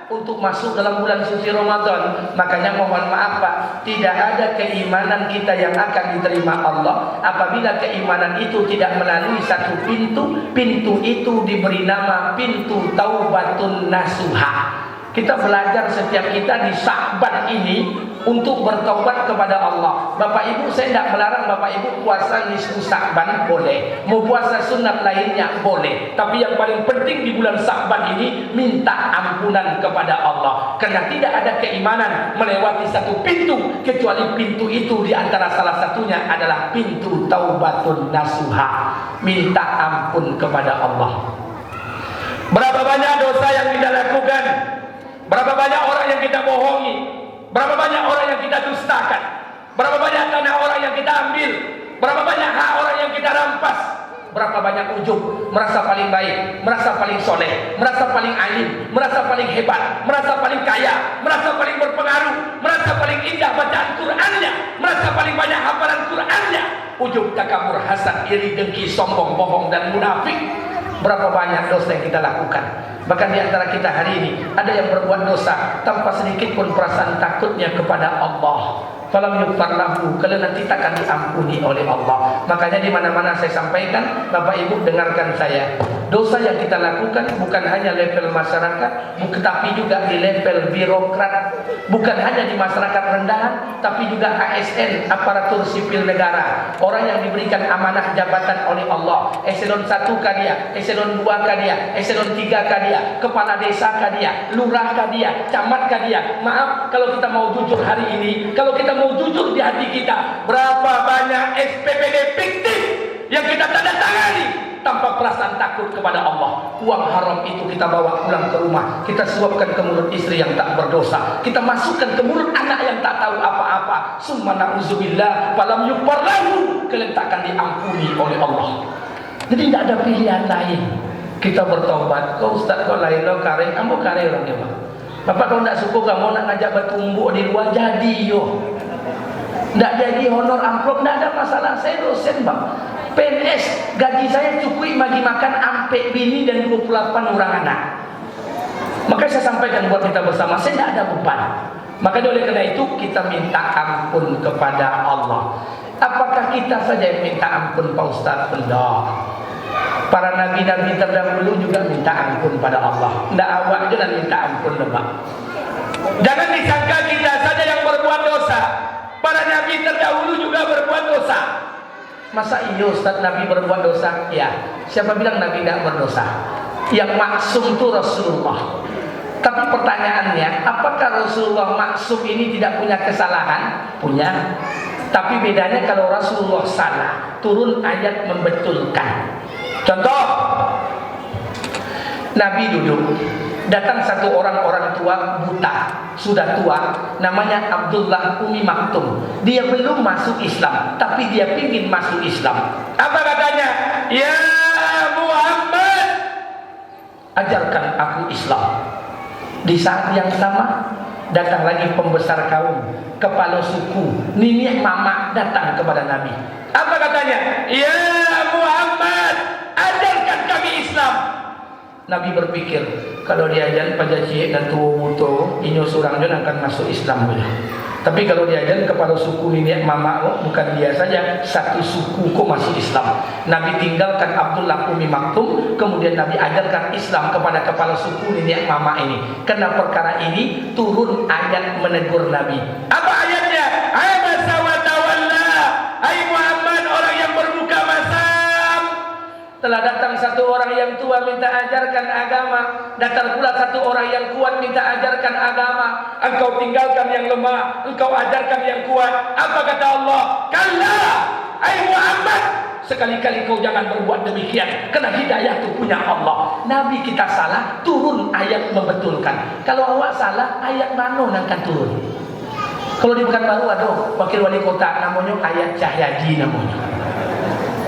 untuk masuk dalam bulan suci Ramadan. Makanya mohon maaf Pak, tidak ada keimanan kita yang akan diterima Allah apabila keimanan itu tidak melalui satu pintu. Pintu itu diberi nama pintu taubatun nasuha. Kita belajar setiap kita di Sya'ban ini untuk bertaubat kepada Allah. Bapak Ibu, saya tidak melarang Bapak Ibu puasa nisfu Sya'ban, boleh. Mau puasa sunat lainnya boleh. Tapi yang paling penting di bulan Sya'ban ini minta ampunan kepada Allah. Karena tidak ada keimanan melewati satu pintu kecuali pintu itu di antara salah satunya adalah pintu taubatun nasuha. Minta ampun kepada Allah. Berapa banyak dosa yang kita lakukan? Berapa banyak orang yang kita bohongi? Berapa banyak orang yang kita dustakan? Berapa banyak tanah orang yang kita ambil? Berapa banyak hak orang yang kita rampas? Berapa banyak ujub, merasa paling baik, merasa paling soleh, merasa paling alim, merasa paling hebat, merasa paling kaya, merasa paling berpengaruh, merasa paling indah bacaan Qur'annya, merasa paling banyak hafalan Qur'annya. Ujub, takabur, hasad, iri, dengki, sombong, bohong, dan munafik. Berapa banyak dosa yang kita lakukan? Bahkan di antara kita hari ini ada yang berbuat dosa tanpa sedikit pun perasaan takutnya kepada Allah. Falam yughfar lahu, kalau nanti takkan diampuni oleh Allah. Makanya di mana-mana saya sampaikan, Bapak Ibu dengarkan saya. Dosa yang kita lakukan bukan hanya level masyarakat, tapi juga di level birokrat. Bukan hanya di masyarakat rendahan, tapi juga ASN, aparatur sipil negara. Orang yang diberikan amanah jabatan oleh Allah. Eselon 1 kah dia, eselon 2 kah dia, eselon 3 kah dia, kepala desa kah dia, lurah kah dia, camat kah dia. Maaf, kalau kita mau jujur hari ini, kalau kita mau jujur di hati kita, berapa banyak SPPD fiktif yang kita tanda tangani tanpa perasaan takut kepada Allah. Uang haram itu kita bawa pulang ke rumah, kita suapkan ke mulut istri yang tak berdosa, kita masukkan ke mulut anak yang tak tahu apa-apa. Summa na'udzubillah falam yughfar lahu, kelentakan diampuni oleh Allah. Jadi tidak ada pilihan lain. Kita bertobat. Kau Ustaz, kau lain lo kare, ambo kare orang dia. Bapak kalau tidak suka kamu nak ngajak bertumbuk di luar, jadi yo. Tidak jadi honor amplop, tidak ada masalah. Saya dosen bang, PNS, gaji saya cukup bagi makan ampe bini dan 28 orang anak. Maka saya sampaikan buat kita bersama, saya tidak ada beban. Maka oleh karena itu kita minta ampun kepada Allah. Apakah kita saja yang minta ampun Pak Ustaz? Tidak. Para nabi-nabi terdahulu juga minta ampun pada Allah. Tidak awak juga minta ampun Pak. Jangan disangka kita saja yang berbuat dosa. Para nabi terdahulu juga berbuat dosa. Masa iya Ustaz Nabi berbuat dosa? Ya. Siapa bilang Nabi tidak berdosa? Yang maksum itu Rasulullah. Tapi pertanyaannya, apakah Rasulullah maksum ini tidak punya kesalahan? Punya. Tapi bedanya kalau Rasulullah salah, turun ayat membetulkan. Contoh, Nabi duduk, datang satu orang tua buta, sudah tua, namanya Abdullah Umi Maktum. Dia belum masuk Islam, tapi dia ingin masuk Islam. Apa katanya? Ya Muhammad, ajarkan aku Islam. Di saat yang sama, datang lagi pembesar kaum, kepala suku, nenek mama datang kepada Nabi. Apa katanya? Ya Muhammad, ajarkan kami Islam. Nabi berpikir, kalau diajar pajaci dan tua buto, inyo surang jon akan masuk Islam boleh. Tapi kalau diajar kepala suku nenek mama, bukan dia saja, satu suku kok masuk Islam. Nabi tinggalkan Abdullah Umi Maktum, kemudian Nabi ajarkan Islam kepada kepala suku nenek mama ini. Karena perkara ini turun ayat menegur Nabi. Apa ayatnya? Abasa wa tawalla. Hai Muhammad, orang yang berbuka masam. Telah datang satu orang yang tua minta ajarkan agama, datang pula satu orang yang kuat minta ajarkan agama. Engkau tinggalkan yang lemah, engkau ajarkan yang kuat. Apa kata Allah? Kalla, hai Muhammad, sekali-kali kau jangan berbuat demikian, karena hidayah itu punya Allah. Nabi kita salah, turun ayat membetulkan. Kalau awak salah, ayat mana yang akan turun? Kalau di Pekanbaru ada wakil wali kota namanya ayat Cahyaji namanya.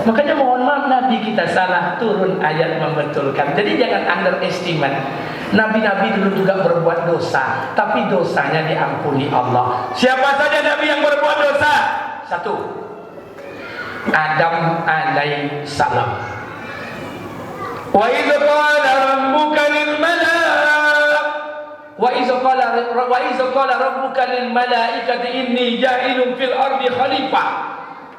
Makanya mohon maaf, Nabi kita salah, turun ayat membetulkan. Jadi jangan underestimate. Nabi-nabi dulu juga berbuat dosa, tapi dosanya diampuni Allah. Siapa saja Nabi yang berbuat dosa? Satu, Adam alaihi salam. Wa idz qala rabbuka lil malaikati inni ja'ilun fil ardi khalifah.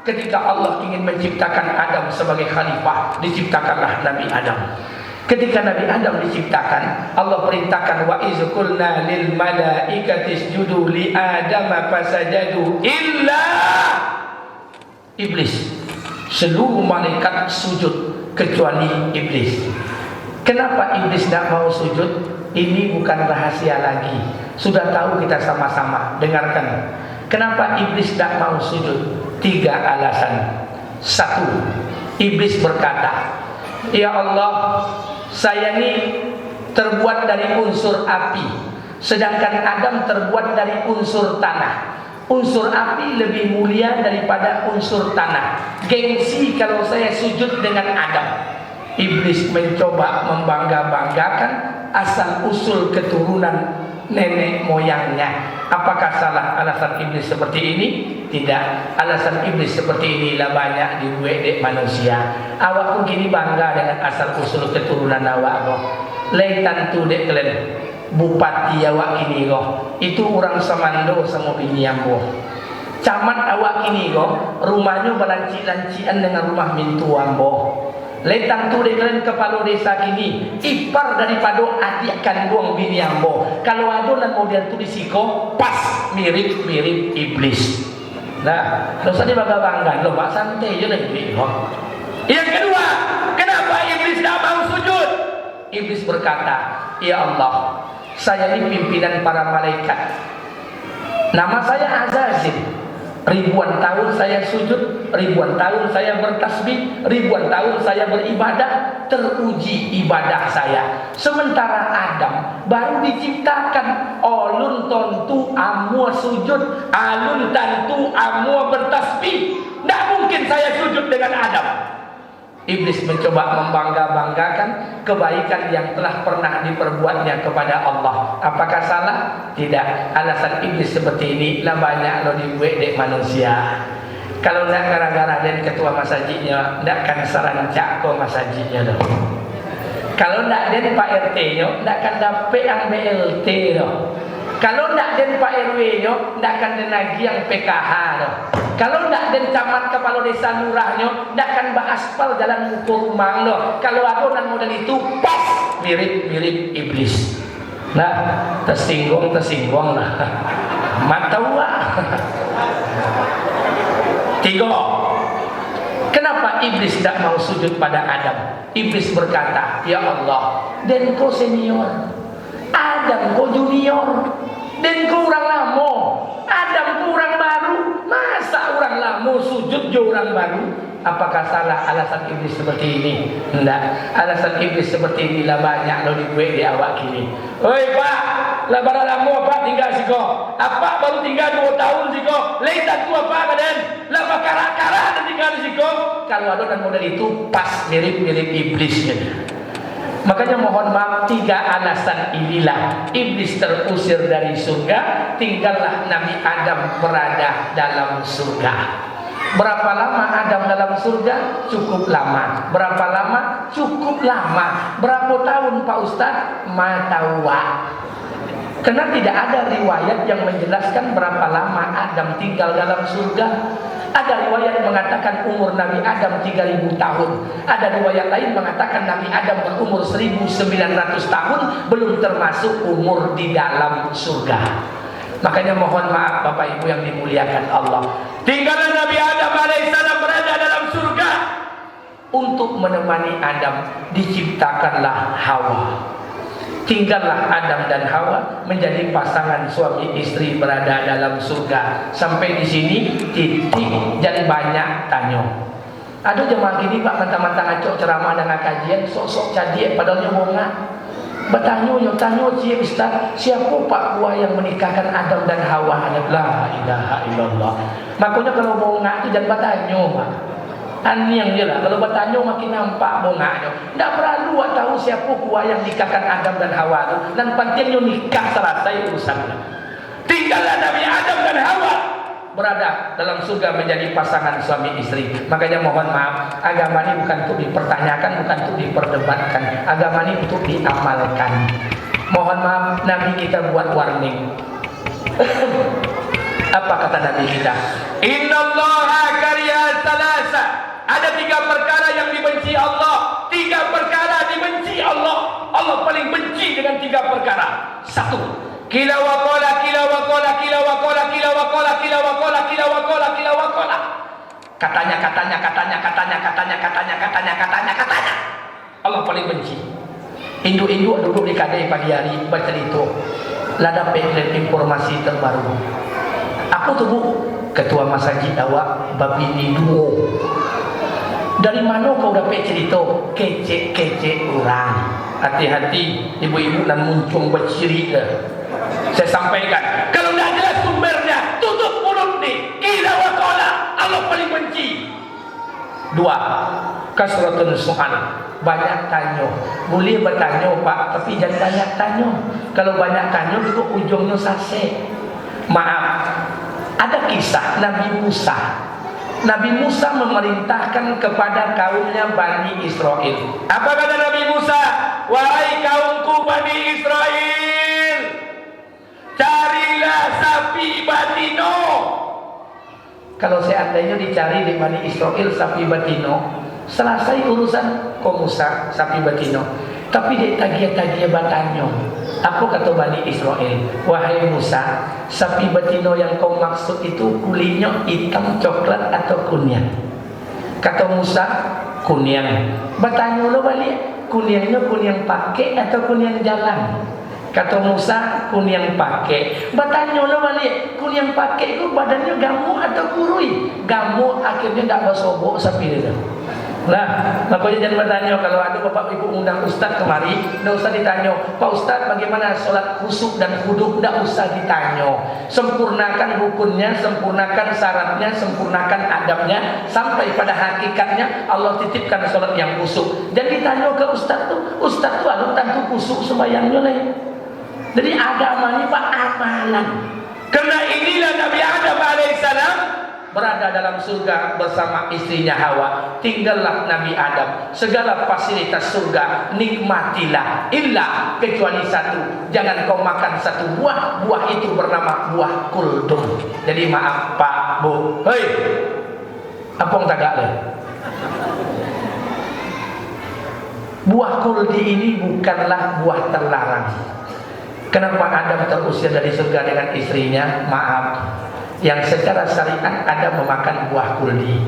Ketika Allah ingin menciptakan Adam sebagai khalifah, diciptakanlah Nabi Adam. Ketika Nabi Adam diciptakan, Allah perintahkan wa iz qulna lil malaikati isjudu li Adam fasajadu illa iblis. Seluruh malaikat sujud kecuali iblis. Kenapa iblis tidak mau sujud? Ini bukan rahasia lagi. Sudah tahu kita sama-sama. Dengarkan. Kenapa iblis tidak mau sujud? 3 alasan. 1. Iblis berkata, ya Allah, saya ini terbuat dari unsur api, sedangkan Adam terbuat dari unsur tanah. Unsur api lebih mulia daripada unsur tanah. Gengsi kalau saya sujud dengan Adam. Iblis mencoba membangga-banggakan asal usul keturunan nenek moyangnya. Apakah salah alasan iblis seperti ini? Tidak. Alasan iblis seperti inilah banyak dibuat dek manusia. Awak pun kini bangga dengan asal usul keturunan awak kok. Lain tu dek kalian bupati awak kini kok. Itu orang Samando sama bini ambo. Camat awak kini kok rumahnya belanci-lancian dengan rumah mintu ambo. Letang tu dengan kepala desa kini ipar daripada adik kandung bini ambo. Kalau ada dan model tu disiko pas mirip-mirip iblis. Nah, dosa dia bangga-bangga loh, Pak, santai je lah iblis. Yang kedua, kenapa iblis tak mau sujud? Iblis berkata, ya Allah, saya ini pimpinan para malaikat. Nama saya Azazil. Ribuan tahun saya sujud, ribuan tahun saya bertasbih, ribuan tahun saya beribadah, teruji ibadah saya. Sementara Adam baru diciptakan, olun tentu amua sujud, alun tentu amua bertasbih. Tidak mungkin saya sujud dengan Adam. Iblis mencoba membangga-banggakan kebaikan yang telah pernah diperbuatnya kepada Allah. Apakah salah? Tidak. Alasan iblis seperti ini lah banyak lo dibuat dek manusia. Kalau nak gara-gara dan ketua masjidnya, nak kan sarancak ko masjidnya dah. Kalau nak dan Pak RT-nya, nak kan dapat yang BLT dah. Kalau nak dan Pak RW-nya, nak kan lagi yang PKH dah. Kalau nak dan camat kepala desa lurahnya, nak kan beraspal jalan muka rumah lo. Kalau adonan model itu pas mirip-mirip iblis. Nah, tersinggung lah. Matawa. 3. Kenapa iblis tidak mau sujud pada Adam? Iblis berkata, ya Allah, dan kau senior, Adam kau junior, dan kau orang lama, Adam kau orang baru. Masa orang lama sujud je orang baru? Apakah salah alasan iblis seperti ini? Tidak. Alasan iblis seperti inilah banyak lo dibuat di awak kini. Oi Pak, lah bara lama Pak tinggal siko. Apa baru tinggal 2 tahun siko? Leitan tu apa badan? Lah bakara-kara dan tinggal siko. Kalau ada dan model itu pas mirip-mirip iblisnya. Makanya mohon maaf, 3 alasan inilah iblis terusir dari surga, tinggallah Nabi Adam berada dalam surga. Berapa lama Adam dalam surga? Cukup lama. Berapa lama? Cukup lama. Berapa tahun Pak Ustadz? Matawa. Karena tidak ada riwayat yang menjelaskan berapa lama Adam tinggal dalam surga. Ada riwayat mengatakan umur Nabi Adam 3000 tahun. Ada riwayat lain mengatakan Nabi Adam berumur 1900 tahun, belum termasuk umur di dalam surga. Makanya mohon maaf Bapak Ibu yang dimuliakan Allah, tinggallah Nabi Adam alaihissalam berada dalam surga. Untuk menemani Adam diciptakanlah Hawa. Tinggallah Adam dan Hawa menjadi pasangan suami istri berada dalam surga. Sampai di sini titik dan banyak tanya. Ada jemaah gini Pak, mentang-mentang acok ceramah dengan kajian sok-sok cadiek padahalnya bonga. Bertanya, tanya cie Ustaz, siapa Pak Buah yang menikahkan Adam dan Hawa? La ilaha illallah. Makanya kalau bonga itu jangan bertanya Pak. Aniang je lah. Kalau bertanya makin nampak bonganya. Tak perlu tahu siapa kuah yang nikahkan Adam dan Hawa itu. Dan pentingnya nikah selesai urusannya. Tinggallah Nabi Adam dan Hawa berada dalam surga menjadi pasangan suami istri. Makanya mohon maaf, agama ini bukan untuk dipertanyakan, bukan untuk diperdebatkan. Agama ini untuk diamalkan. Mohon maaf, Nabi kita buat warning. Apa kata Nabi kita? Innallaha kariha salasa. Ada 3 perkara yang dibenci Allah. 3 perkara dibenci Allah. Allah paling benci dengan 3 perkara. 1. Kila wa qala, kila wa qala, kila wa qala, kila wa qala, kila wa qala, kila wa qala, kila wa qala. Katanya. Allah paling benci. Induk-induk duduk di kadai pagi hari bercerita. Lada pengen informasi terbaru. Apa tu Bu? Ketua masjid awak babi ni duo. Dari mana kau dapat cerita? Kecek-kecek orang. Hati-hati ibu-ibu dan muncung berciri dah. Saya sampaikan, kalau tidak jelas sumbernya, tutup mulut ni. Kila wa qala, Allah paling benci. 2. Kasratun su'al. Banyak tanya. Boleh bertanya Pak, tapi jangan banyak tanya. Kalau banyak tanya juga ujungnya sasek. Maaf. Ada kisah Nabi Musa. Nabi Musa memerintahkan kepada kaumnya Bani Israel. Apa kata Nabi Musa? Wahai kaumku Bani Israel, carilah sapi batino. Kalau seandainya dicari di Bani Israel sapi batino, selesai urusan kau Musa sapi batino. Tapi dia tagia-tagia batanyo. Apa kata Bani Israel? Wahai Musa, sapi batino yang kau maksud itu kulitnya hitam, coklat atau kunyang? Kata Musa, kunyang. Bertanya lo balik, kunyangnya kunyang pakai atau kunyang jalan? Kata Musa, kunyang pakai. Bertanya lo balik, kunyang pakai itu badannya gamuk atau kurui? Gamuk akhirnya tak bersobok sapi itu. Nah, makanya jangan bertanya kalau ada bapak ibu undang ustaz kemari, tidak usah ditanya, Pak Ustaz bagaimana sholat khusyuk dan khudu, tidak usah ditanya. Sempurnakan rukunnya, sempurnakan syaratnya, sempurnakan adabnya, sampai pada hakikatnya Allah titipkan sholat yang khusyuk. Jadi ditanya ke ustaz tu ada tentu khusyuk sembahyangnya lain. Jadi agama ini Pak amalan. Karena inilah Nabi Adam alaihissalam berada dalam surga bersama istrinya Hawa. Tinggallah Nabi Adam. Segala fasilitas surga nikmatilah, illa kecuali satu. Jangan kau makan satu buah. Buah itu bernama buah kuldum. Jadi maaf Pak Bu, hei, apa yang tagak le? Buah kuldi ini bukanlah buah terlarang. Kenapa Adam terusir dari surga dengan istrinya? Maaf, yang secara syariat Adam memakan buah kuldi.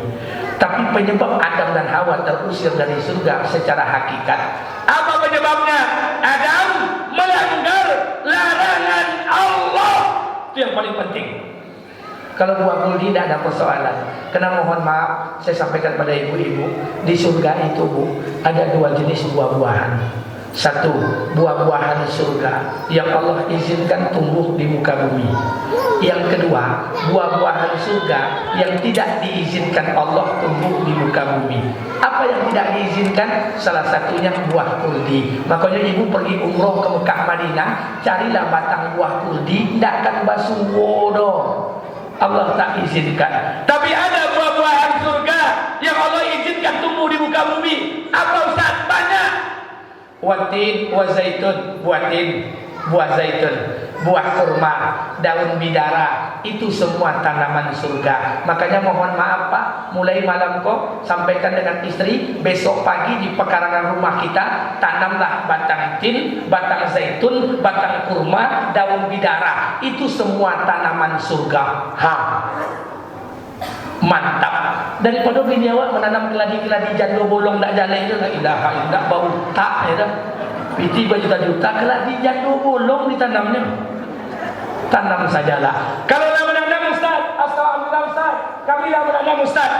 Tapi penyebab Adam dan Hawa terusir dari surga secara hakikat, apa penyebabnya? Adam melanggar larangan Allah. Itu yang paling penting. Kalau buah kuldi tidak ada persoalan. Karena mohon maaf, saya sampaikan pada ibu-ibu, di surga itu Bu, ada 2 jenis buah-buahan. Satu, buah-buahan surga yang Allah izinkan tumbuh di muka bumi. Yang kedua, buah-buahan surga yang tidak diizinkan Allah tumbuh di muka bumi. Apa yang tidak diizinkan? Salah satunya buah kurdi. Makanya ibu pergi umroh ke Mekah Madinah, carilah batang buah kurdi, tidak akan basuh bodoh. Allah tak izinkan. Tapi ada buah-buahan surga yang Allah izinkan tumbuh di muka bumi. Apa Ustaz? Banyak. Watin wa zaitun, buah zaitun, buah kurma, daun bidara, itu semua tanaman surga. Makanya mohon maaf Pak, mulai malam kok sampaikan dengan istri, besok pagi di pekarangan rumah kita tanamlah batang tin, batang zaitun, batang kurma, daun bidara. Itu semua tanaman surga. Mantap. Daripada bini awak menanam keladi-keladi jando bolong tak jalan itu, la ilaha illallah, bau tak ya dah. Piti berjuta-juta keladi jando bolong ditanamnya. Tanam sajalah. Kalau dah menanam Ustaz, alhamdulillah Ustaz, kami dah menanam Ustaz.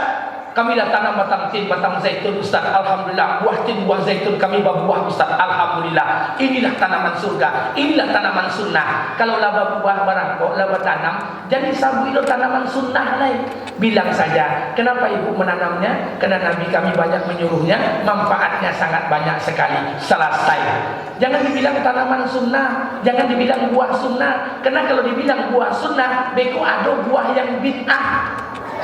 Kami dah tanam batang tin, batang zaitun Ustaz, alhamdulillah. Buah tin, buah zaitun kami berbuah Ustaz, alhamdulillah. Inilah tanaman surga, inilah tanaman sunnah. Kalau laba buah barang kok, laba tanam, jadi sabu itu tanaman sunnah lain. Bilang saja, kenapa ibu menanamnya? Karena Nabi kami banyak menyuruhnya, manfaatnya sangat banyak sekali. Selesai. Jangan dibilang tanaman sunnah, jangan dibilang buah sunnah. Karena kalau dibilang buah sunnah, beko ada buah yang bid'ah.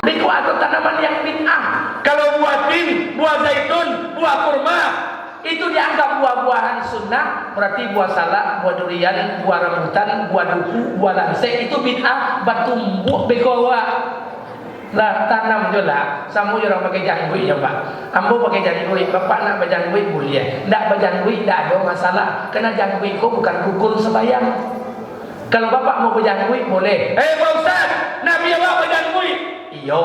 Beko ada tanaman yang bid'ah. Kalau buah tin, buah zaitun, buah kurma, itu dianggap buah-buahan sunnah. Berarti buah salak, buah durian, buah rambutan, buah duku, buah lansek, itu bid'ah. Batumbuh beko awak. Lah tanam je lah. Sama orang pakai janggut je Pak. Ambo pakai janggut, bapak nak berjanggut boleh. Tak berjanggut tak ada masalah. Kerana janggut kau bukan rukun sembahyang. Kalau bapak mau berjanggut boleh. Pak Ustaz, Nabi awak berjanggut. Iyo.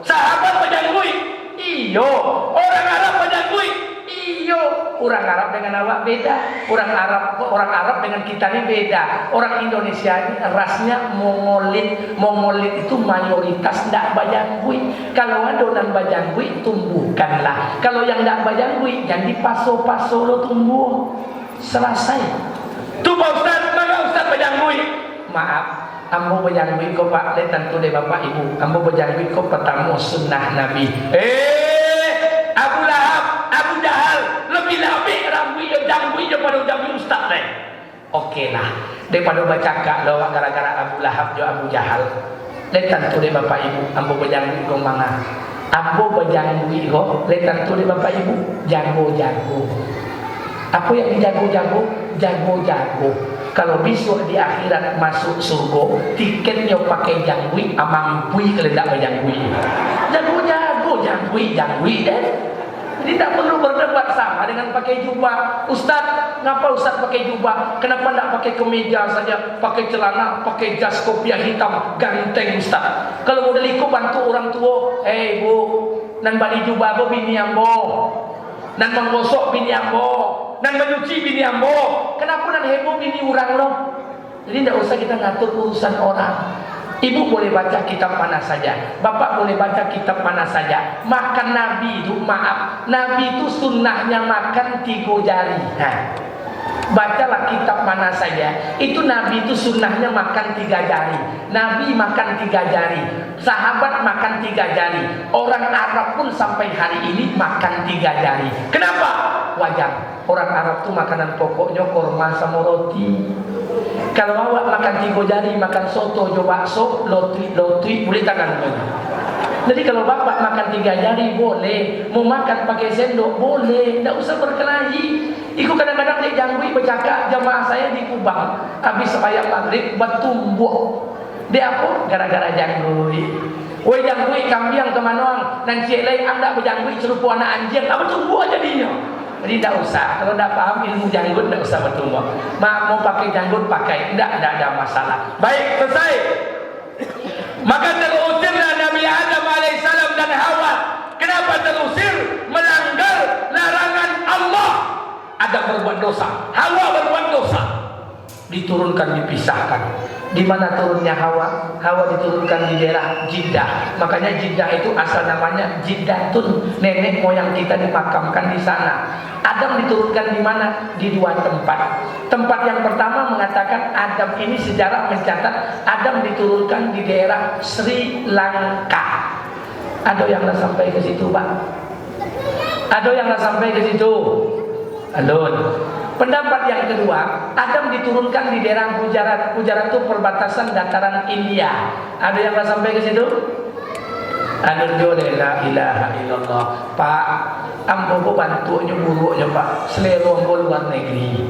Sahabat berjanggut. Iyo. Orang Arab berjanggut. Iyo. Orang Arab dengan awak beda. Orang Arab dengan kita ni beda. Orang Indonesia ni rasnya Mongolit. Mongolit itu mayoritas tidak berjanggut. Kalau ada orang berjanggut, tumbuhkanlah. Kalau yang tidak berjanggut, jangan dipaso-paso lo tumbuh. Selesai. Tu Pak Ustaz, mana Ustaz berjanggut? Maaf, ambo berjanggut kau Pak, tentu deh Bapak Ibu. Ambo berjanggut kau pertama sunnah Nabi. Abu Lahab, Abu Jahal, lebih lebih rambut janggut daripada janggut Ustaz lain. Okey lah, daripada baca kak lawak gara-gara Abu Lahab jo Abu Jahal. Tentu deh Bapak Ibu, ambo berjanggut kau mana? Ambo berjanggut kau, tentu deh Bapak Ibu, jago-jago. Apa yang dijago-jago? Jago-jago. Kalau besok di akhirat masuk surga, tiketnya pakai janggut, amampui kalau tidak berjanggut. Jago-jago, janggut deh. Jadi tak perlu berdebat sama dengan pakai jubah. Ustaz, ngapa Ustaz pakai jubah? Kenapa tidak pakai kemeja saja? Pakai celana, pakai jas kopiah hitam, ganteng Ustaz. Kalau model ikut bantu orang tua, bu, nan balik jubah bo bini ambo, nan menggosok bini ambo, dan menyuci bini ambo. Kenapa nak heboh bini orang lo? Jadi tidak usah kita ngatur urusan orang. Ibu boleh baca kitab mana saja, bapak boleh baca kitab mana saja. Makan Nabi itu, maaf, Nabi itu sunnahnya makan 3 jari. Bacalah kitab mana saja, itu Nabi itu sunnahnya makan 3 jari. Nabi makan 3 jari, sahabat makan 3 jari. Orang Arab pun sampai hari ini makan 3 jari. Kenapa? Wajar. Orang Arab tuh makanan pokoknya korma sama roti. Kalau awak makan 3 jari, makan soto, coba bakso, lotui, boleh tangan. Jadi kalau bapak makan 3 jari boleh, mau makan pakai sendok boleh, tidak usah berkelahi. Iku kadang-kadang dia janggut bercakap jamaah saya di Kubang, habis sembahyang maghrib bertumbuk. Dia apa? Gara-gara janggut. Woi janggut kambing ke manuang, dan cik lain anda berjanggut serupa anak anjing, apa tumbuk jadinya? Jadi tidak usah, kalau tidak paham ilmu janggut tidak usah bertumbuk. Mau pakai janggut pakai, tidak ada masalah. Baik, selesai. Maka terusirlah Nabi Adam alaihissalam dan Hawa. Kenapa terusir? Melanggar larangan Allah. Ada berbuat dosa, Hawa berbuat dosa, diturunkan, dipisahkan. Di mana turunnya Hawa? Hawa diturunkan di daerah Jeddah. Makanya Jeddah itu asal namanya Jeddatun. Nenek moyang kita dimakamkan di sana. Adam diturunkan di mana? Di dua tempat. Tempat yang pertama mengatakan Adam ini sejarah mencatat Adam diturunkan di daerah Sri Lanka. Ada yang nggak sampai ke situ, Pak? Ada yang nggak sampai ke situ? Alun. Pendapat yang kedua, Adam diturunkan di daerah Gujarat. Gujarat itu perbatasan dataran India. Ada yang nggak sampai ke situ? Anu jole la ilaha illallah. Pak, ambo bantu nyuburuknya Pak. Selero ambo luar negeri.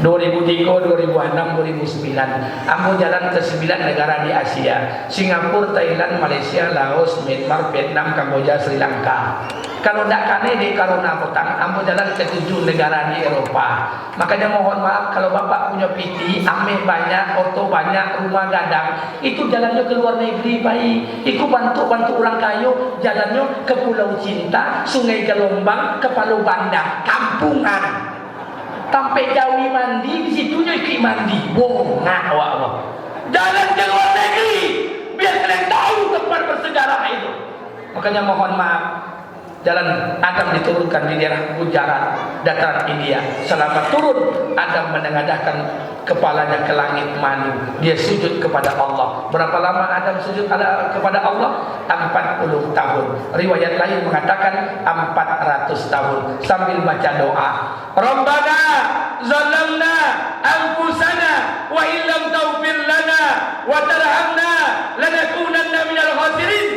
2003, 2006, 2009. Ambo jalan ke 9 negara di Asia. Singapura, Thailand, Malaysia, Laos, Myanmar, Vietnam, Kamboja, Sri Lanka. Kalau tidak kane di Karuna Petang, ambo jalan ke 7 negara di Eropa. Makanya mohon maaf kalau Bapak punya PT, ame banyak, oto banyak, rumah gadang, itu jalannya ke luar negeri baik. Iku bantu orang kayu, jalannya ke Pulau Cinta, Sungai Gelombang, ke Palu Bandang, kampungan. Sampai Jawi mandi, di situnya iki mandi. Bongah awak. Jalan ke luar negeri, biar kalian tahu tempat bersejarah itu. Makanya mohon maaf, jalan Adam diturunkan di daerah Gujarat, dataran India. Selama turun, Adam menengadahkan kepalanya ke langit manu. Dia sujud kepada Allah. Berapa lama Adam sujud kepada Allah? 40 tahun. Riwayat lain mengatakan 400 tahun. Sambil baca doa, Rabbana zalamna anfusana wa illam taghfir lana wa tarhamna lanakunanna minal khasirin.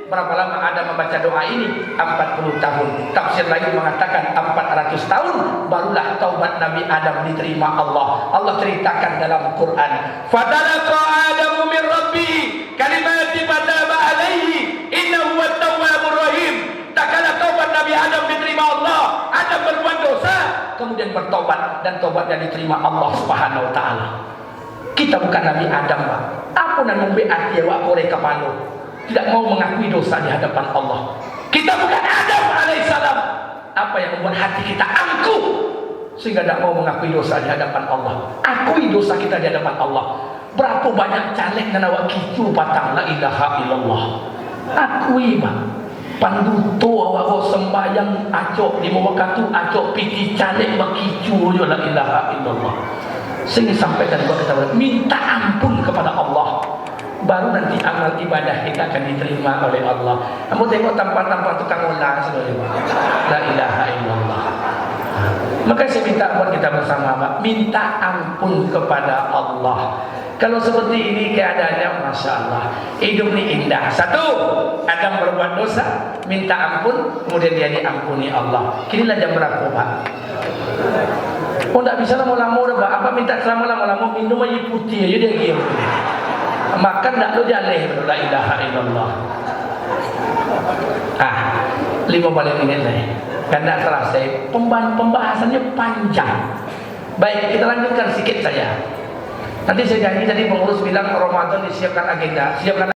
Berapa lama Adam membaca doa ini? 40 tahun. Tafsir lain mengatakan 400 tahun barulah taubat Nabi Adam diterima Allah. Allah ceritakan dalam Quran, "Fatalaqa Adamu min Rabbih kalimati fataba alaihi innahu wat-tawwabur rahim." Tak kala taubat Nabi Adam diterima Allah, Adam berbuat dosa, kemudian bertobat dan tobatnya diterima Allah Subhanahu wa taala. Kita bukan Nabi Adam, Pak. Apa nan membeat dia wa ore kepala? Tidak mau mengakui dosa di hadapan Allah. Kita bukan Adam alaihissalam. Apa yang membuat hati kita angkuh sehingga tidak mau mengakui dosa di hadapan Allah? Akui dosa kita di hadapan Allah. Berapa banyak caleg dan awak kicu patang la ilaha illallah. Akui, Pak. Panduto awak sembahyang acok di waktu acok piti caleg bakicu yo la ilaha illallah. Sehingga sampaikan buat kita minta ampun kepada Allah. Baru nanti amal ibadah kita akan diterima oleh Allah. Kamu tengok tanpa tukang ulang sebenarnya. La ilaha illallah. Maka saya minta buat kita bersama, Pak, minta ampun kepada Allah. Kalau seperti ini keadaannya, Masya Allah, hidup ini indah. Satu, Adam berbuat dosa, minta ampun, kemudian dia diampuni Allah. Kinilah jam berapa, Pak? Oh, tidak bisa lama-lama, Pak. Apa minta selama-lama minum air putih aja dia gitu. Makan tak lo jaleh, la ilaha illallah. 5 menit lagi. Karena selesai pembahasannya panjang. Baik, kita lanjutkan sedikit saja. Nanti saya janji tadi pengurus bilang Ramadan disiapkan agenda, siapkan